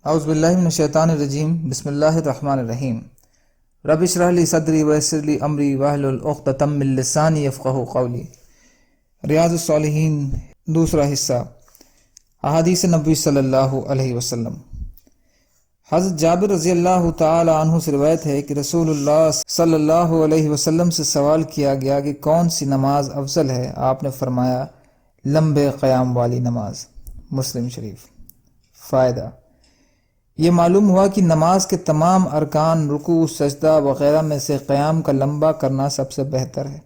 اعوذ باللہ من الشیطان الرجیم بسم اللہ الرحمن الرحیم رب اشرح لی صدری ویسر لی امری واحلل عقدۃ من لسانی یفقہوا قولی۔ ریاض الصالحین دوسرا حصہ، احادیث نبوی صلی اللہ علیہ وسلم۔ حضرت جابر رضی اللہ تعالی عنہ سے روایت ہے کہ رسول اللہ صلی اللہ علیہ وسلم سے سوال کیا گیا کہ کون سی نماز افضل ہے؟ آپ نے فرمایا لمبے قیام والی نماز۔ مسلم شریف۔ فائدہ: یہ معلوم ہوا کہ نماز کے تمام ارکان، رکوع، سجدہ وغیرہ میں سے قیام کا لمبا کرنا سب سے بہتر ہے،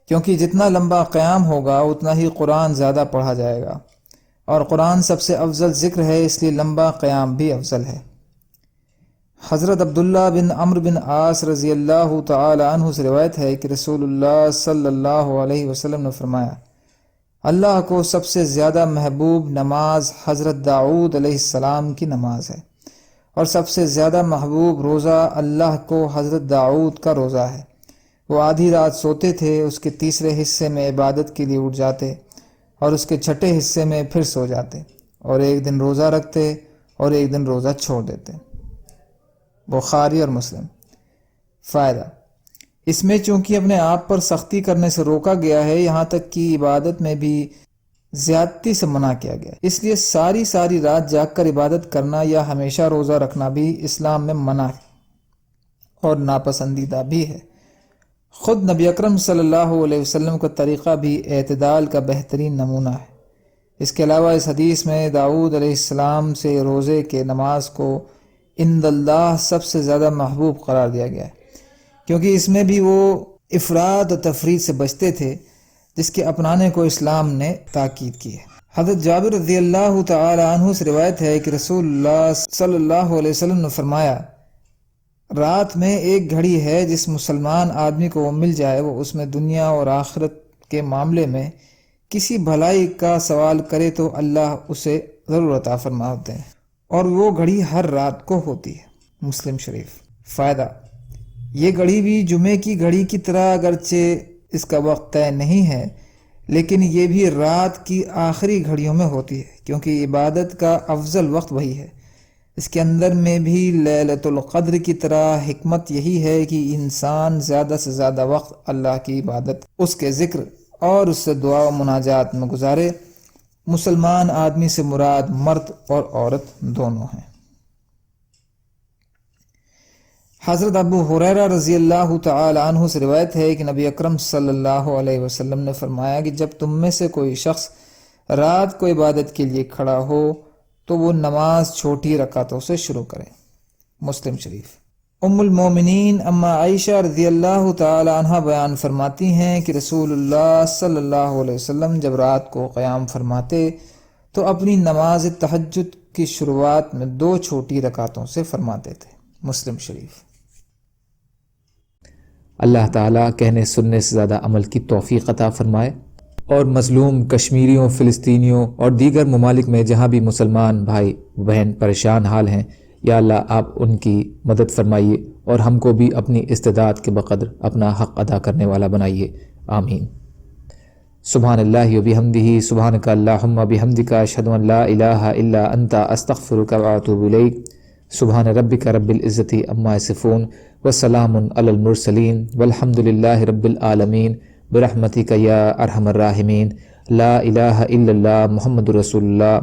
کیونکہ جتنا لمبا قیام ہوگا اتنا ہی قرآن زیادہ پڑھا جائے گا، اور قرآن سب سے افضل ذکر ہے، اس لیے لمبا قیام بھی افضل ہے۔ حضرت عبداللہ بن عمرو بن عاص رضی اللہ تعالی عنہ سے روایت ہے کہ رسول اللہ صلی اللہ علیہ وسلم نے فرمایا، اللہ کو سب سے زیادہ محبوب نماز حضرت داؤد علیہ السلام کی نماز ہے، اور سب سے زیادہ محبوب روزہ اللہ کو حضرت داؤد کا روزہ ہے۔ وہ آدھی رات سوتے تھے، اس کے تیسرے حصے میں عبادت کے لیے اٹھ جاتے اور اس کے چھٹے حصے میں پھر سو جاتے، اور ایک دن روزہ رکھتے اور ایک دن روزہ چھوڑ دیتے۔ بخاری اور مسلم۔ فائدہ: اس میں چونکہ اپنے آپ پر سختی کرنے سے روکا گیا ہے، یہاں تک کہ عبادت میں بھی زیادتی سے منع کیا گیا، اس لیے ساری رات جاگ کر عبادت کرنا یا ہمیشہ روزہ رکھنا بھی اسلام میں منع ہے اور ناپسندیدہ بھی ہے۔ خود نبی اکرم صلی اللہ علیہ وسلم کا طریقہ بھی اعتدال کا بہترین نمونہ ہے۔ اس کے علاوہ اس حدیث میں داؤد علیہ السلام سے روزے کے نماز کو عند اللہ سب سے زیادہ محبوب قرار دیا گیا ہے، کیونکہ اس میں بھی وہ افراد و تفرید سے بچتے تھے جس کے اپنانے کو اسلام نے تاکید کی ہے۔ حضرت جابر رضی اللہ تعالی عنہ سے روایت ہے کہ رسول اللہ صلی اللہ علیہ وسلم نے فرمایا، رات میں ایک گھڑی ہے جس مسلمان آدمی کو وہ مل جائے، وہ اس میں دنیا اور آخرت کے معاملے میں کسی بھلائی کا سوال کرے تو اللہ اسے ضرور عطا فرماتے ہیں، اور وہ گھڑی ہر رات کو ہوتی ہے۔ مسلم شریف۔ فائدہ: یہ گھڑی بھی جمعے کی گھڑی کی طرح اگرچہ اس کا وقت طے نہیں ہے، لیکن یہ بھی رات کی آخری گھڑیوں میں ہوتی ہے، کیونکہ عبادت کا افضل وقت وہی ہے۔ اس کے اندر میں بھی لیلۃ القدر کی طرح حکمت یہی ہے کہ انسان زیادہ سے زیادہ وقت اللہ کی عبادت، اس کے ذکر اور اس سے دعا و مناجات میں گزارے۔ مسلمان آدمی سے مراد مرد اور عورت دونوں ہیں۔ حضرت ابو ہریرہ رضی اللہ تعالی عنہ سے روایت ہے کہ نبی اکرم صلی اللہ علیہ وسلم نے فرمایا کہ جب تم میں سے کوئی شخص رات کو عبادت کے لیے کھڑا ہو تو وہ نماز چھوٹی رکعتوں سے شروع کرے۔ مسلم شریف۔ ام المومنین اما عائشہ رضی اللہ تعالی عنہ بیان فرماتی ہیں کہ رسول اللہ صلی اللہ علیہ وسلم جب رات کو قیام فرماتے تو اپنی نماز تہجد کی شروعات میں 2 چھوٹی رکعتوں سے فرماتے تھے۔ مسلم شریف۔ اللہ تعالیٰ کہنے سننے سے زیادہ عمل کی توفیق عطا فرمائے، اور مظلوم کشمیریوں، فلسطینیوں اور دیگر ممالک میں جہاں بھی مسلمان بھائی بہن پریشان حال ہیں، یا اللہ آپ ان کی مدد فرمائیے اور ہم کو بھی اپنی استطاعت کے بقدر اپنا حق ادا کرنے والا بنائیے، آمین۔ سبحان اللہ و بحمدہ، سبحانک اللہم بحمدک، اشہد ان لا الہ الا انت، استغفرک و اتوب الیک۔ سبحان ربک رب العزت عما یصفون، وسلام علی المرسلین، والحمد للہ رب العالمین، برحمتک یا ارحم الراحمین۔ لا الہ الا اللہ محمد رسول اللہ۔